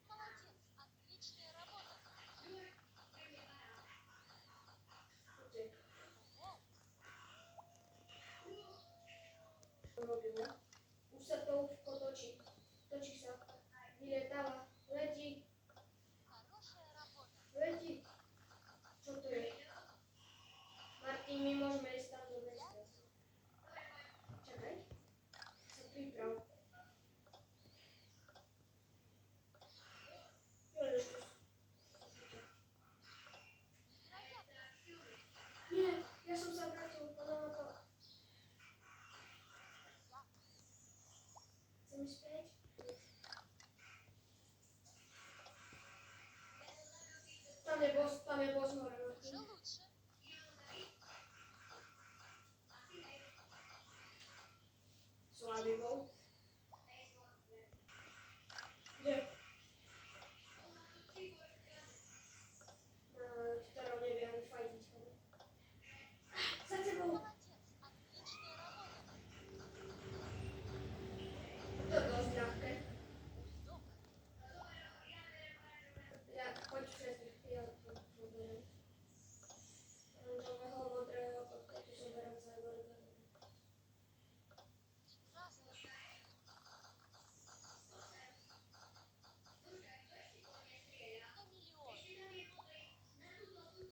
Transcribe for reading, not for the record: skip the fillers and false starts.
Молодец, отличная работа. Ого, Robiła. Usadł w potoci. Toci się. Wyletała. Leci. хорошая работа. Leci. Co to jest? Martin, mi możemy stać do wejścia. Czekaj. Co przybrał? Невероятно. Nie, ja sam zabrał. Ona ma to. Я Chcemy śpiewać? Tam je było zmora. уже лучше. Słaby był.